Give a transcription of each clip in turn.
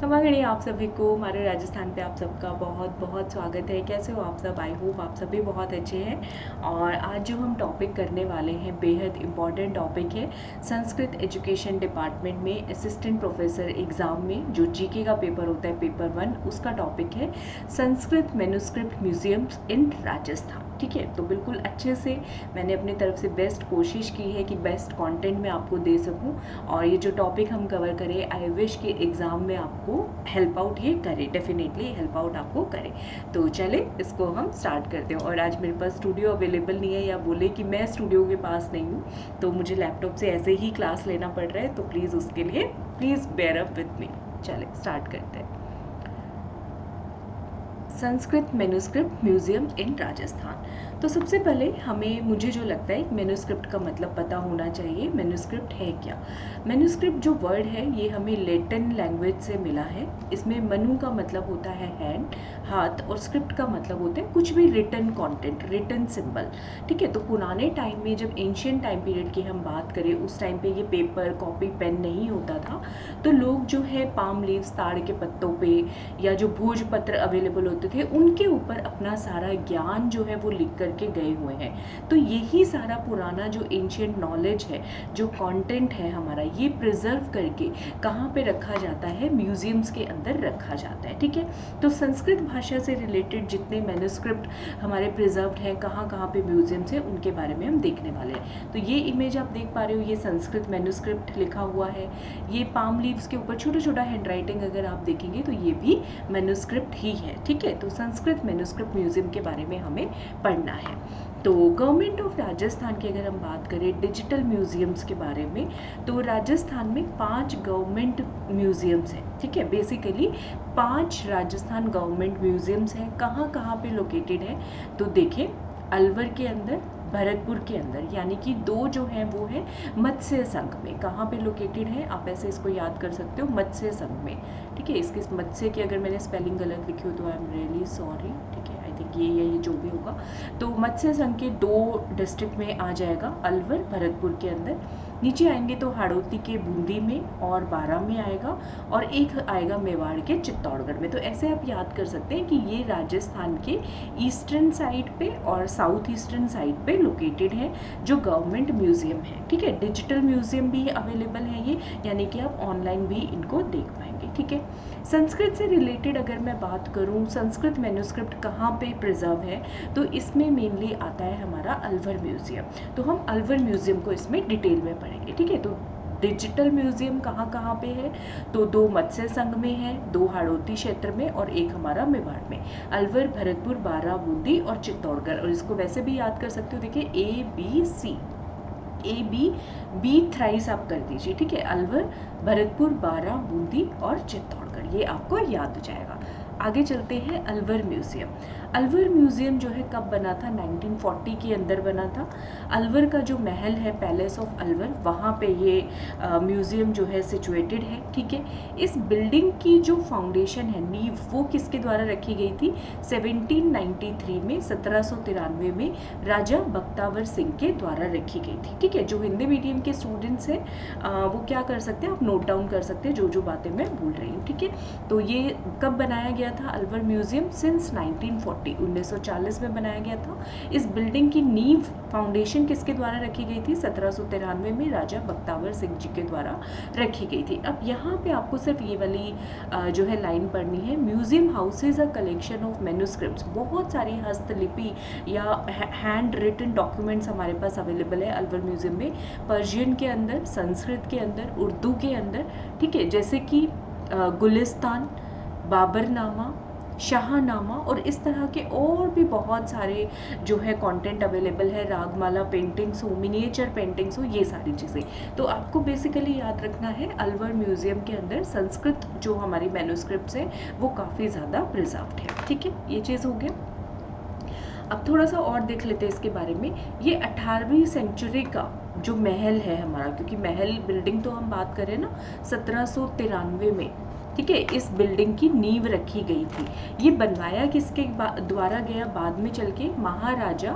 खमागणी आप सभी को हमारे राजस्थान पे आप सबका बहुत बहुत स्वागत है। कैसे हो आप सब? आई होप आप सभी बहुत अच्छे हैं। और आज जो हम टॉपिक करने वाले हैं बेहद इम्पॉर्टेंट टॉपिक है। संस्कृत एजुकेशन डिपार्टमेंट में असिस्टेंट प्रोफेसर एग्ज़ाम में जो जीके का पेपर होता है पेपर 1, उसका टॉपिक है संस्कृत मैन्युस्क्रिप्ट म्यूजियम्स इन राजस्थान। ठीक है, तो बिल्कुल अच्छे से मैंने अपनी तरफ से बेस्ट कोशिश की है कि बेस्ट कंटेंट मैं आपको दे सकूं। और ये जो टॉपिक हम कवर करें, आई विश कि एग्ज़ाम में आपको हेल्प आउट ये करे, डेफिनेटली हेल्प आउट आपको करे। तो चले इसको हम स्टार्ट करते हैं। और आज मेरे पास स्टूडियो अवेलेबल नहीं है, या बोले कि मैं स्टूडियो के पास नहीं हूँ, तो मुझे लैपटॉप से ऐसे ही क्लास लेना पड़ रहा है। तो प्लीज़ उसके लिए please bear up with me. चले स्टार्ट करते हैं। Sanskrit manuscript museum in Rajasthan. तो सबसे पहले मुझे जो लगता है मैन्युस्क्रिप्ट का मतलब पता होना चाहिए। मैन्युस्क्रिप्ट है क्या? मैन्युस्क्रिप्ट जो वर्ड है ये हमें लैटिन लैंग्वेज से मिला है। इसमें मनु का मतलब होता है हैंड, हाथ, और स्क्रिप्ट का मतलब होता है कुछ भी रिटन कंटेंट, रिटन सिंबल। ठीक है, तो पुराने टाइम में जब एंशियंट टाइम पीरियड की हम बात करें, उस टाइम पे ये पेपर, कॉपी, पेन नहीं होता था। तो लोग जो है पाम लीव्स, ताड़ के पत्तों पे, या जो भोजपत्र अवेलेबल होते थे उनके ऊपर अपना सारा ज्ञान जो है वो लिख करके गए हुए हैं। तो यही सारा पुराना जो एंशियंट नॉलेज है, जो कंटेंट है हमारा, ये प्रिजर्व करके कहाँ पे रखा जाता है? म्यूजियम्स के अंदर रखा जाता है। ठीक है, तो संस्कृत भाषा से रिलेटेड जितने मैन्युस्क्रिप्ट हमारे प्रिजर्व्ड हैं, कहाँ कहाँ पे म्यूजियम्स हैं, उनके बारे में हम देखने वाले हैं। तो ये इमेज आप देख पा रहे हो, ये संस्कृत मैन्युस्क्रिप्ट लिखा हुआ है। ये पाम लीव्स के ऊपर छोटा छोटा हैंड राइटिंग अगर आप देखेंगे तो ये भी मैन्युस्क्रिप्ट ही है। ठीक है, तो संस्कृत मैन्युस्क्रिप्ट म्यूजियम के बारे में हमें पढ़ना है। तो गवर्नमेंट ऑफ राजस्थान की अगर हम बात करें डिजिटल म्यूजियम्स के बारे में, तो राजस्थान में 5 गवर्नमेंट म्यूजियम्स हैं। ठीक है, बेसिकली 5 राजस्थान गवर्नमेंट म्यूजियम्स हैं। कहाँ कहाँ पे लोकेटेड है? तो देखें, अलवर के अंदर, भरतपुर के अंदर, यानी कि 2 जो हैं वो है मत्स्य संघ में। कहाँ पे लोकेटेड है? आप ऐसे इसको याद कर सकते हो, मत्स्य संघ में। ठीक है, इसके मत्स्य की अगर मैंने स्पेलिंग गलत लिखी हो तो आई एम रियली सॉरी। ठीक है, आई थिंक ये जो भी होगा, तो मत्स्य संघ के 2 डिस्ट्रिक्ट में आ जाएगा, अलवर, भरतपुर के अंदर। नीचे आएंगे तो हाड़ौती के बूंदी में और बारां में आएगा, और एक आएगा मेवाड़ के चित्तौड़गढ़ में। तो ऐसे आप याद कर सकते हैं कि ये राजस्थान के ईस्टर्न साइड पे और साउथ ईस्टर्न साइड पे लोकेटेड है जो गवर्नमेंट म्यूजियम है। ठीक है, डिजिटल म्यूजियम भी अवेलेबल है ये, यानी कि आप ऑनलाइन भी इनको देख पाएंगे। ठीक है, संस्कृत से रिलेटेड अगर मैं बात करूं, संस्कृत मैन्युस्क्रिप्ट कहाँ पे प्रिजर्व है, तो इसमें मेनली आता है हमारा अलवर म्यूजियम। तो हम अलवर म्यूजियम को इसमें डिटेल में पढ़ेंगे। ठीक है, तो डिजिटल म्यूजियम कहाँ कहाँ पे है? तो 2 मत्स्य संघ में है, 2 हाड़ौती क्षेत्र में, और एक हमारा मेवाड़ में। अलवर, भरतपुर, बारां, बूंदी और चित्तौड़गढ़। और इसको वैसे भी याद कर सकते हो, देखिए ABC, बी थ्राइस आप कर दीजिए। ठीक है, अलवर, भरतपुर, बारां, बूंदी और चित्तौड़गढ़, ये आपको याद हो जाएगा। आगे चलते हैं, अलवर म्यूजियम। अलवर म्यूजियम जो है कब बना था? 1940 के अंदर बना था। अलवर का जो महल है, पैलेस ऑफ अलवर, वहाँ पे ये म्यूजियम जो है सिचुएटेड है। ठीक है, इस बिल्डिंग की जो फाउंडेशन है, नींव, वो किसके द्वारा रखी गई थी? 1793 में, 1793 में राजा बख्तावर सिंह के द्वारा रखी गई थी। ठीक है, जो हिंदी मीडियम के स्टूडेंट्स हैं वो क्या कर सकते हैं, आप नोट डाउन कर सकते हैं जो बातें मैं बोल रही हूँ। ठीक है, तो ये कब बनाया गया था अलवर म्यूजियम? सिंस 1940, 1940 में बनाया गया था। इस बिल्डिंग की नींव, फाउंडेशन किसके द्वारा रखी गई थी? 1793 में राजा बख्तावर सिंह जी के द्वारा रखी गई थी। अब यहाँ पे आपको सिर्फ ये वाली जो है लाइन पढ़नी है, museum houses a collection of manuscripts. बहुत सारी हस्तलिपि या हैंड रिटन डॉक्यूमेंट्स हमारे पास अवेलेबल है अलवर म्यूजियम में, पर्शियन के अंदर, संस्कृत के अंदर, उर्दू के अंदर। ठीक है, जैसे कि गुलिस्तान, बाबरनामा, शाहनामा, और इस तरह के और भी बहुत सारे जो है कंटेंट अवेलेबल है। रागमाला पेंटिंग्स हो, मिनिएचर पेंटिंग्स हो, ये सारी चीज़ें। तो आपको बेसिकली याद रखना है, अलवर म्यूजियम के अंदर संस्कृत जो हमारी मैन्युस्क्रिप्ट्स हैं वो काफ़ी ज़्यादा प्रिजर्व्ड है। ठीक है, ये चीज़ हो गया। अब थोड़ा सा और देख लेते हैं इसके बारे में। ये 18वीं सेंचुरी का जो महल है हमारा, क्योंकि महल बिल्डिंग तो हम बात करें ना 1793 में, ठीक है, इस बिल्डिंग की नींव रखी गई थी। ये बनवाया किसके द्वारा गया, बाद में चल के महाराजा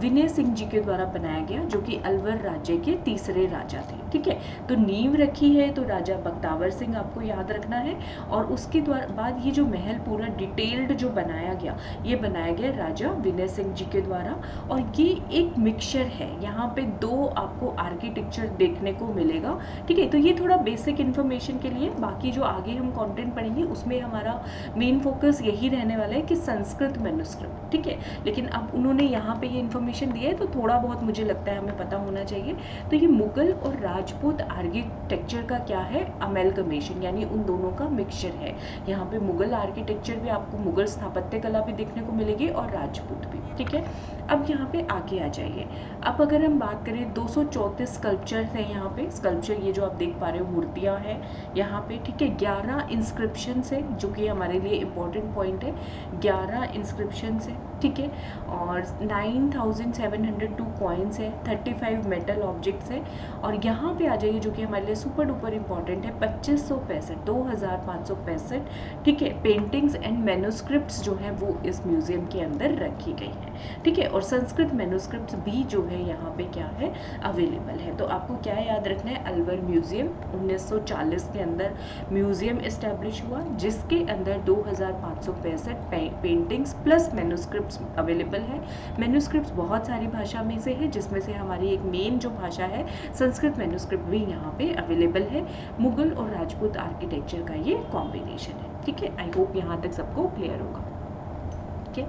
विनय सिंह जी के द्वारा बनाया गया, जो कि अलवर राज्य के तीसरे राजा थे। ठीक है, तो नींव रखी है तो राजा बख्तावर सिंह आपको याद रखना है, और उसके बाद ये जो महल पूरा डिटेल्ड जो बनाया गया, ये बनाया गया राजा विनय सिंह जी के द्वारा। और ये एक मिक्सचर है, यहाँ पे दो आपको आर्किटेक्चर देखने को मिलेगा। ठीक है, तो ये थोड़ा बेसिक इन्फॉर्मेशन के लिए, बाकी जो आगे हम कंटेंट पढ़ेंगे उसमें हमारा मेन फोकस यही रहने वाला है कि संस्कृत मैन्युस्क्रिप्ट। ठीक है, लेकिन अब उन्होंने यहाँ पे ये इन्फॉर्मेशन दिया है तो थोड़ा बहुत मुझे लगता है हमें पता होना चाहिए। तो ये मुगल और राजपूत आर्किटेक्चर का क्या है, अमेलगमेशन, यानी उन दोनों का मिक्सचर है। यहाँ पे मुगल आर्किटेक्चर भी आपको, मुगल स्थापत्य कला भी देखने को मिलेगी और राजपूत भी। ठीक है, अब यहाँ पे आगे आ जाइए। अब अगर हम बात करें 234 स्कल्पचर्स हैं यहाँ पे, स्कल्पचर ये जो आप देख पा रहे हो मूर्तियाँ हैं यहाँ पे। ठीक है, 11 इंस्क्रिप्शन है, जो कि हमारे लिए इम्पोर्टेंट पॉइंट है, 11 इंस्क्रिप्शन है। ठीक है, और 9702 कॉइन्स है, 35 मेटल ऑब्जेक्ट्स है। और यहाँ पे आ जाइए, जो कि हमारे लिए सुपर डुपर इम्पॉर्टेंट है, 2565 ठीक है, पेंटिंग्स एंड मैन्युस्क्रिप्ट्स जो हैं वो इस म्यूजियम के अंदर रखी गई हैं। ठीक है, और संस्कृत मैन्युस्क्रिप्ट्स भी जो है यहाँ पे क्या है, अवेलेबल है। तो आपको क्या याद रखना है, अलवर म्यूजियम 1940 के अंदर म्यूजियम इस्टेब्लिश हुआ, जिसके अंदर 2565 पेंटिंग्स प्लस मैन्युस्क्रिप्ट्स अवेलेबल है। मैन्युस्क्रिप्ट्स बहुत सारी भाषा में से है, जिसमें से हमारी एक मेन जो भाषा है संस्कृत मैन्युस्क्रिप्ट भी यहाँ पे अवेलेबल है। मुगल और राजपूत आर्किटेक्चर का ये कॉम्बिनेशन है। ठीक है, आई होप यहाँ तक सबको क्लियर होगा। ठीक है,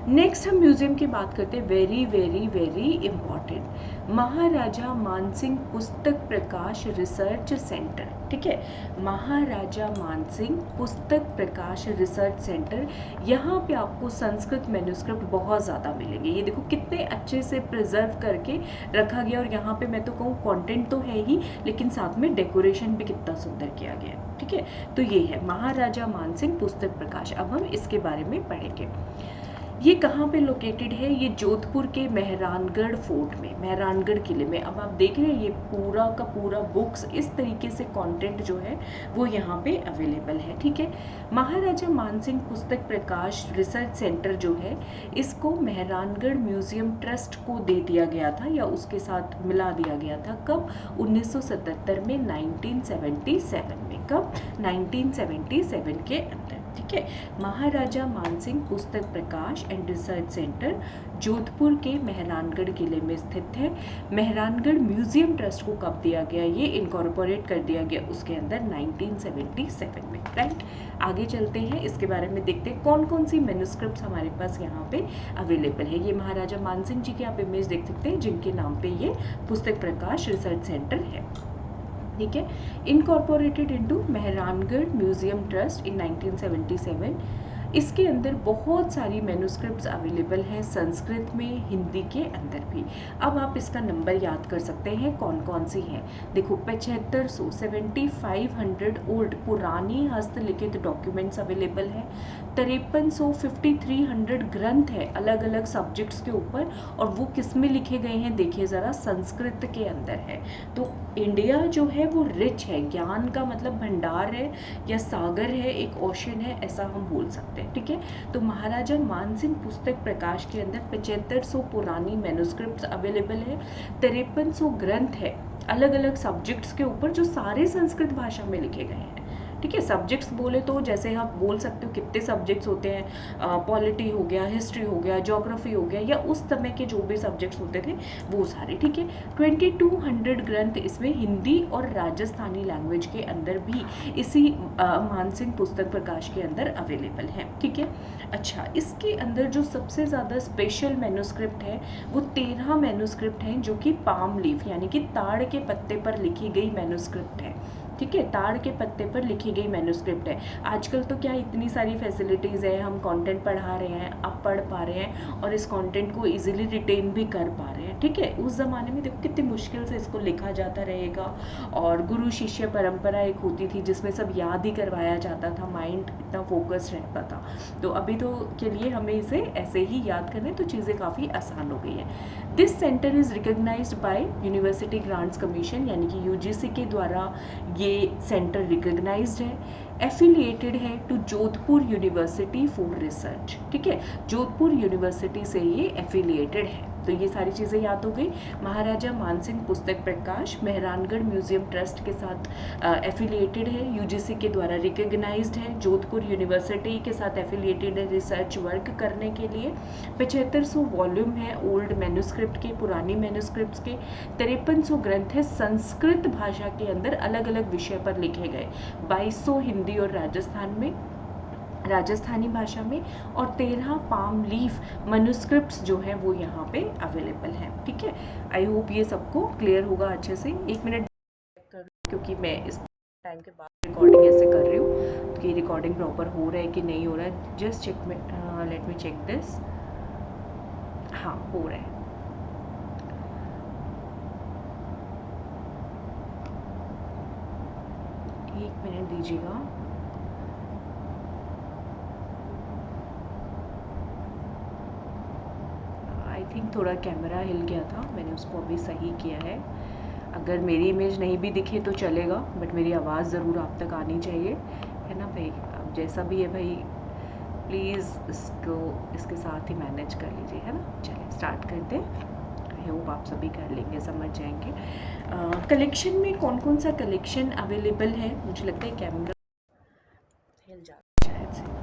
नेक्स्ट हम म्यूजियम की बात करते हैं, वेरी वेरी वेरी इंपॉर्टेंट, महाराजा मानसिंह पुस्तक प्रकाश रिसर्च सेंटर। ठीक है, महाराजा मानसिंह पुस्तक प्रकाश रिसर्च सेंटर, यहाँ पे आपको संस्कृत मैन्युस्क्रिप्ट बहुत ज़्यादा मिलेंगे। ये देखो कितने अच्छे से प्रिजर्व करके रखा गया, और यहाँ पे मैं तो कहूँ कंटेंट तो है ही, लेकिन साथ में डेकोरेशन भी कितना सुंदर किया गया है। ठीक है, तो ये है महाराजा मानसिंह पुस्तक प्रकाश। अब हम इसके बारे में पढ़ेंगे। ये कहाँ पे लोकेटेड है, ये जोधपुर के मेहरानगढ़ फोर्ट में, मेहरानगढ़ किले में। अब आप देख रहे हैं ये पूरा का पूरा बुक्स, इस तरीके से कंटेंट जो है वो यहाँ पे अवेलेबल है। ठीक है, महाराजा मानसिंह पुस्तक प्रकाश रिसर्च सेंटर जो है, इसको मेहरानगढ़ म्यूजियम ट्रस्ट को दे दिया गया था, या उसके साथ मिला दिया गया था। कब, 1977 में, 1977 में। कब, 1977 के अंदर। ठीक है, महाराजा मानसिंह पुस्तक प्रकाश एंड रिसर्च सेंटर जोधपुर के मेहरानगढ़ किले में स्थित है। मेहरानगढ़ म्यूजियम ट्रस्ट को कब दिया गया, ये इनकॉर्पोरेट कर दिया गया उसके अंदर 1977 में। राइट, आगे चलते हैं, इसके बारे में देखते हैं कौन कौन सी मैन्युस्क्रिप्ट्स हमारे पास यहाँ पे अवेलेबल है। ये महाराजा मानसिंह जी की आप इमेज देख सकते हैं, जिनके नाम पे ये पुस्तक प्रकाश रिसर्च सेंटर है। ठीक है, incorporated into Mehrangarh museum trust in 1977। इसके अंदर बहुत सारी मैन्युस्क्रिप्ट्स अवेलेबल हैं, संस्कृत में, हिंदी के अंदर भी। अब आप इसका नंबर याद कर सकते हैं कौन कौन सी हैं। देखो, 7500 7500 ओल्ड पुरानी हस्तलिखित डॉक्यूमेंट्स अवेलेबल हैं। 5300 5300 ग्रंथ है अलग अलग सब्जेक्ट्स के ऊपर, और वो किस में लिखे गए हैं, देखिए ज़रा, संस्कृत के अंदर है। तो इंडिया जो है वो रिच है, ज्ञान का मतलब भंडार है या सागर है, एक ओशन है, ऐसा हम बोल सकते हैं। ठीक है, तो महाराजा मानसिंह पुस्तक प्रकाश के अंदर 7500 पुरानी मैन्युस्क्रिप्ट्स अवेलेबल है। 5300 ग्रंथ है अलग अलग सब्जेक्ट्स के ऊपर, जो सारे संस्कृत भाषा में लिखे गए हैं। ठीक है, सब्जेक्ट्स बोले तो जैसे आप बोल सकते हो कितने सब्जेक्ट्स होते हैं, पॉलिटी हो गया, हिस्ट्री हो गया, ज्योग्राफी हो गया, या उस समय के जो भी सब्जेक्ट्स होते थे वो सारे। ठीक है, 2200 ग्रंथ इसमें हिंदी और राजस्थानी लैंग्वेज के अंदर भी इसी मानसिंह पुस्तक प्रकाश के अंदर अवेलेबल है। ठीक है, अच्छा, इसके अंदर जो सबसे ज़्यादा स्पेशल मैन्युस्क्रिप्ट है वो 13 मैन्युस्क्रिप्ट हैं, जो कि पाम लीफ यानी कि ताड़ के पत्ते पर लिखी गई मैन्युस्क्रिप्ट है। ठीक है, ताड़ के पत्ते पर लिखी गई मैन्युस्क्रिप्ट है। आजकल तो क्या इतनी सारी फैसिलिटीज़ है, हम कंटेंट पढ़ा रहे हैं, आप पढ़ पा रहे हैं और इस कंटेंट को इजीली रिटेन भी कर पा रहे हैं। ठीक है। उस ज़माने में देखो कितनी मुश्किल से इसको लिखा जाता रहेगा, और गुरु शिष्य परंपरा एक होती थी जिसमें सब याद ही करवाया जाता था, माइंड इतना फोकस रहता था। तो अभी तो के लिए हमें इसे ऐसे ही याद करना है, तो चीज़ें काफ़ी आसान हो गई हैं। This center is recognized by University Grants Commission, यानी कि यूजीसी के द्वारा ये सेंटर रिकग्नाइज्ड है। एफिलिएटेड है to Jodhpur University for research, ठीक है, जोधपुर यूनिवर्सिटी से ये एफिलिएटेड है। तो ये सारी चीज़ें याद हो गई। महाराजा मानसिंह पुस्तक प्रकाश मेहरानगढ़ म्यूजियम ट्रस्ट के साथ एफिलिएटेड है, यूजीसी के द्वारा रिकग्नाइज्ड है, जोधपुर यूनिवर्सिटी के साथ एफिलिएटेड है रिसर्च वर्क करने के लिए। 7500 वॉल्यूम है ओल्ड मैन्यूस्क्रिप्ट के, पुरानी मैन्यूस्क्रिप्ट्स के। 5300 ग्रंथ है संस्कृत भाषा के अंदर अलग अलग विषय पर लिखे गए, 2200 हिंदी और राजस्थानी भाषा में, और 13 पाम लीफ मैन्यूस्क्रिप्ट्स जो है वो यहाँ पे अवेलेबल हैं, ठीक है। आई होप ये सबको क्लियर होगा अच्छे से। एक मिनट कर, क्योंकि मैं इस टाइम के बाद रिकॉर्डिंग ऐसे कर रही हूँ कि रिकॉर्डिंग प्रॉपर हो रहा है कि नहीं हो रहा है। जस्ट चेक में, लेट मी चेक दिस। हाँ, हो रहा है। एक मिनट दीजिएगा। आई थिंक थोड़ा कैमरा हिल गया था, मैंने उसको अभी सही किया है। अगर मेरी इमेज नहीं भी दिखे तो चलेगा, बट मेरी आवाज़ ज़रूर आप तक आनी चाहिए, है ना भाई। अब जैसा भी है भाई, प्लीज़ इसको इसके साथ ही मैनेज कर लीजिए, है ना। चलिए स्टार्ट करते हैं। आई होप आप सभी कर लेंगे, समझ जाएंगे। कलेक्शन में कौन कौन सा कलेक्शन अवेलेबल है, मुझे लगता है कैमरा हिल जाता है शायद से।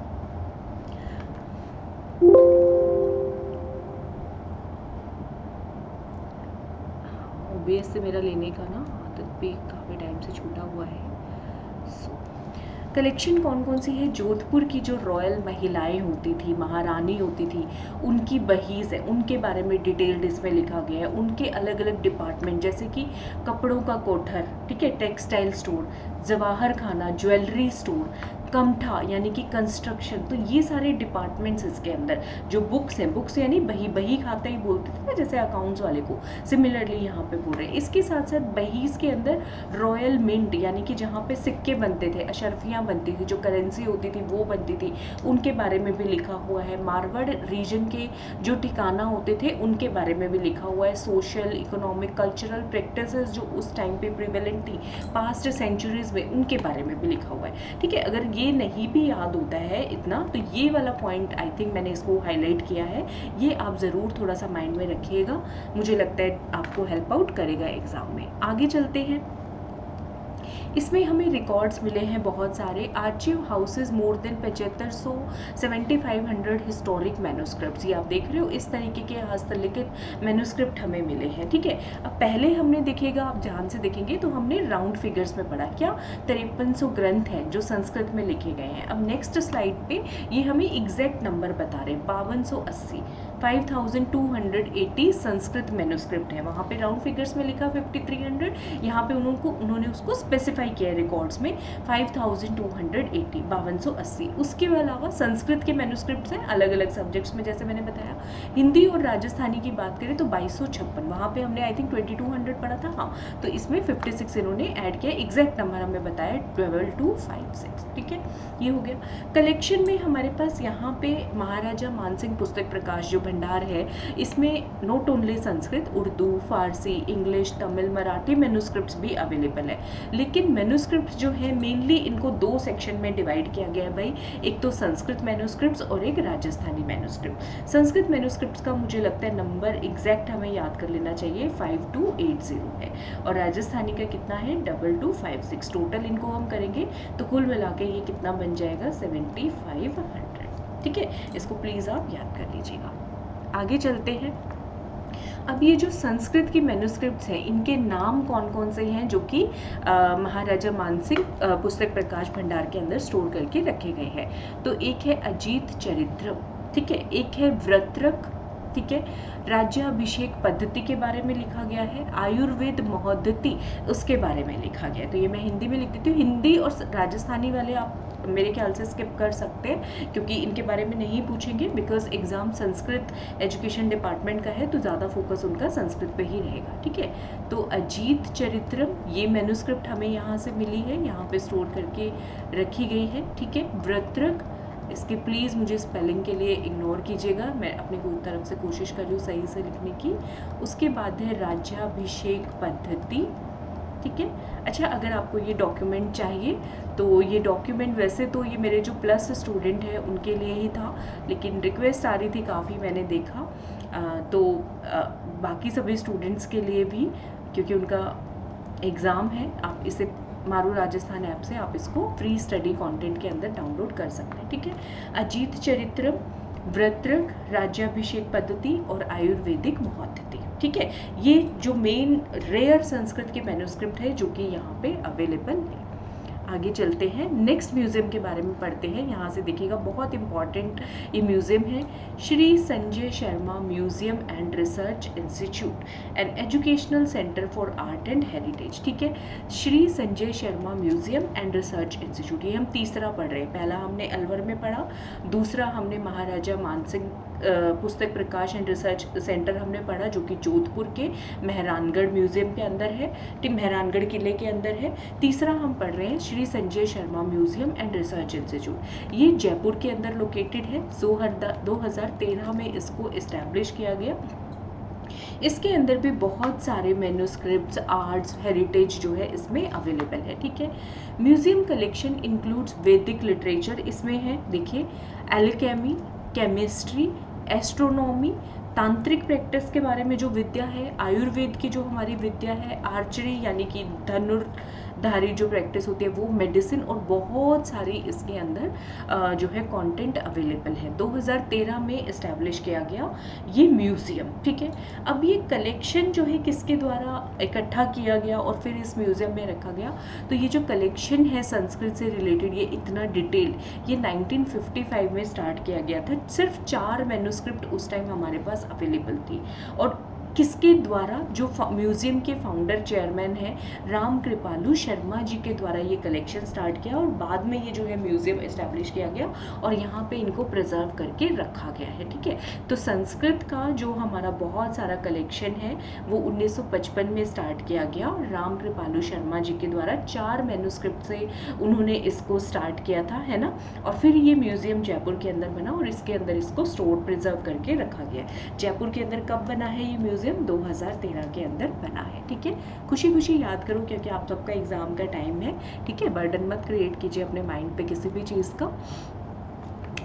ओबीएस से मेरा लेने का ना आदत भी काफ़ी टाइम से छूटा हुआ है। कलेक्शन कौन कौन सी है, जोधपुर की जो रॉयल महिलाएं होती थी, महारानी होती थी, उनकी बहीज़ है, उनके बारे में डिटेल्ड इसमें लिखा गया है। उनके अलग अलग डिपार्टमेंट, जैसे कि कपड़ों का कोठर, ठीक है, टेक्सटाइल स्टोर, जवाहर खाना, ज्वेलरी स्टोर, कमठा यानी कि कंस्ट्रक्शन, तो ये सारे डिपार्टमेंट्स इसके अंदर। जो बुक्स हैं, बुक्स यानी बही, बही खाता ही बोलते थे ना जैसे अकाउंट्स वाले को, सिमिलरली यहाँ पे बोल रहे हैं। इसके साथ साथ बहीज़ के अंदर रॉयल मिंट, यानी कि जहाँ पे सिक्के बनते थे, अशर्फियाँ बनती थी, जो करेंसी होती थी वो बनती थी, उनके बारे में भी लिखा हुआ है। मारवाड़ रीजन के जो ठिकाना होते थे उनके बारे में भी लिखा हुआ है। सोशल, इकोनॉमिक, कल्चरल प्रैक्टिसेस जो उस टाइम पे प्रिवेलेंट थी पास्ट सेंचुरीज में, उनके बारे में भी लिखा हुआ है, ठीक है। अगर ये नहीं भी याद होता है इतना, तो ये वाला पॉइंट आई थिंक मैंने इसको हाईलाइट किया है, ये आप ज़रूर थोड़ा सा माइंड में रखिएगा, मुझे लगता है आपको हेल्प आउट करेगा एग्जाम में। आगे चलते हैं। इसमें हमें रिकॉर्ड्स मिले हैं बहुत सारे। Archive houses more than 7500 7500 historic manuscripts, ये आप देख रहे हो, इस तरीके के हस्तलिखित मैन्यूस्क्रिप्ट हमें मिले हैं, ठीक है। अब पहले हमने देखेगा, आप ध्यान से देखेंगे तो हमने राउंड फिगर्स में पढ़ा, क्या 5300 ग्रंथ हैं जो संस्कृत में लिखे गए हैं। अब नेक्स्ट स्लाइड पे ये हमें एग्जैक्ट नंबर बता रहे हैं, 5280, 5280 संस्कृत मैन्यूस्क्रिप्ट है। वहाँ पे राउंड फिगर्स में लिखा 5300, यहाँ पे उन्होंने उसको स्पेसिफाई किया है रिकॉर्ड्स में 5280, 5280। उसके अलावा संस्कृत के मैन्यूस्क्रिप्ट्स हैं अलग अलग सब्जेक्ट्स में, जैसे मैंने बताया। हिंदी और राजस्थानी की बात करें तो 2256, वहाँ पे हमने आई थिंक 2200 पढ़ा था, हाँ, तो इसमें 56 इन्होंने ऐड किया। एग्जैक्ट नंबर हमें बताया 12256, ठीक है, ये हो गया। कलेक्शन में हमारे पास यहाँ पे महाराजा मानसिंह पुस्तक प्रकाश जो भंडार है, इसमें not only Sanskrit, Urdu, Farsi, English, Tamil, Marathi manuscripts भी अवेलेबल है। लेकिन मैन्यूस्क्रिप्ट्स जो है मेनली इनको दो सेक्शन में डिवाइड किया गया है भाई, एक तो संस्कृत मैन्यूस्क्रिप्ट्स और एक राजस्थानी मैन्यूस्क्रिप्ट। संस्कृत मैन्यूस्क्रिप्ट्स का मुझे लगता है नंबर एग्जैक्ट हमें याद कर लेना चाहिए, 5280 है, और राजस्थानी का कितना है 2256। टोटल इनको हम करेंगे तो कुल मिला के ये कितना बन जाएगा 7500, ठीक है। इसको प्लीज़ आप याद कर लीजिएगा। आगे चलते हैं। अब ये जो संस्कृत की मैन्यूस्क्रिप्ट्स हैं, इनके नाम कौन कौन से हैं जो कि महाराजा मानसिंह पुस्तक प्रकाश भंडार के अंदर स्टोर करके रखे गए हैं। तो एक है अजीत चरित्र, ठीक है, एक है व्रतरक, ठीक है। राज्याभिषेक पद्धति के बारे में लिखा गया है। आयुर्वेद महोद्धति उसके बारे में लिखा गया है। तो ये मैं हिंदी में लिख देती हूँ। हिंदी और राजस्थानी वाले आप मेरे ख्याल से स्किप कर सकते हैं क्योंकि इनके बारे में नहीं पूछेंगे, because exam Sanskrit education department का है तो ज़्यादा फोकस उनका संस्कृत पे ही रहेगा, ठीक है। तो अजीत चरित्रम, ये मैन्युस्क्रिप्ट हमें यहाँ से मिली है, यहाँ पे स्टोर करके रखी गई है, ठीक है। वृत्रक, इसके प्लीज़ मुझे स्पेलिंग के लिए इग्नोर कीजिएगा, मैं अपनी तरफ से कोशिश कर रही हूँ सही से लिखने की। उसके बाद है राज्याभिषेक पद्धति, ठीक है। अच्छा, अगर आपको ये डॉक्यूमेंट चाहिए तो ये डॉक्यूमेंट वैसे तो ये मेरे जो प्लस स्टूडेंट है उनके लिए ही था, लेकिन रिक्वेस्ट आ रही थी काफ़ी, मैंने देखा तो बाकी सभी स्टूडेंट्स के लिए भी, क्योंकि उनका एग्ज़ाम है, आप इसे मारू राजस्थान ऐप से आप इसको फ्री स्टडी कंटेंट के अंदर डाउनलोड कर सकते हैं, ठीक है। अजीत चरित्रम, वृत्रक, राज्याभिषेक पद्धति और आयुर्वेदिक महोद्धति, ठीक है। ये जो मेन रेयर संस्कृत के मैन्युस्क्रिप्ट है जो कि यहाँ पे अवेलेबल है। आगे चलते हैं, नेक्स्ट म्यूजियम के बारे में पढ़ते हैं। यहाँ से देखिएगा बहुत इंपॉर्टेंट ये म्यूजियम है, Shri Sanjay Sharma museum and research institute and educational centre for art and heritage, ठीक है। Shri Sanjay Sharma museum and research institute, ये हम तीसरा पढ़ रहे हैं। पहला हमने अलवर में पढ़ा, दूसरा हमने महाराजा मानसिंह पुस्तक प्रकाश एंड रिसर्च सेंटर हमने पढ़ा जो कि जोधपुर के मेहरानगढ़ म्यूजियम के अंदर है, मेहरानगढ़ किले के अंदर है। तीसरा हम पढ़ रहे हैं Shri Sanjay Sharma museum and research institute, ये जयपुर के अंदर लोकेटेड है। 2013 में इसको इस्टेब्लिश किया गया। इसके अंदर भी बहुत सारे मैन्युस्क्रिप्ट्स, आर्ट्स, हेरिटेज जो है इसमें अवेलेबल है, ठीक है। म्यूजियम कलेक्शन इंक्लूड्स वैदिक लिटरेचर, इसमें है देखिए एल्केमी, केमिस्ट्री, एस्ट्रोनॉमी, तांत्रिक प्रैक्टिस के बारे में जो विद्या है, आयुर्वेद की जो हमारी विद्या है, आर्चरी यानी कि धनुर्धारी जो प्रैक्टिस होती है वो, मेडिसिन और बहुत सारी इसके अंदर जो है कंटेंट अवेलेबल है। 2013 में इस्टेब्लिश किया गया ये म्यूजियम, ठीक है। अब ये कलेक्शन जो है किसके द्वारा इकट्ठा किया गया और फिर इस म्यूजियम में रखा गया, तो ये जो कलेक्शन है संस्कृत से रिलेटेड, ये इतना डिटेल, ये 1955 में स्टार्ट किया गया था। सिर्फ 4 मैन्युस्क्रिप्ट उस टाइम हमारे पास अवेलेबल थी, और किसके द्वारा, जो म्यूजियम के फाउंडर चेयरमैन हैं राम कृपालु शर्मा जी के द्वारा ये कलेक्शन स्टार्ट किया, और बाद में ये जो है म्यूजियम इस्टेब्लिश किया गया और यहाँ पे इनको प्रिजर्व करके रखा गया है, ठीक है। तो संस्कृत का जो हमारा बहुत सारा कलेक्शन है वो 1955 में स्टार्ट किया गया, राम कृपालु शर्मा जी के द्वारा 4 मैन्युस्क्रिप्ट से उन्होंने इसको स्टार्ट किया था, है ना। और फिर ये म्यूजियम जयपुर के अंदर बना और इसके अंदर इसको स्टोर प्रिजर्व करके रखा गया। जयपुर के अंदर कब बना है ये म्यूजियम? 2013 के अंदर बना है, ठीक है। खुशी खुशी याद करो क्योंकि आप सबका एग्जाम का टाइम है, ठीक है। बर्डन मत क्रिएट कीजिए अपने माइंड पे किसी भी चीज़ का।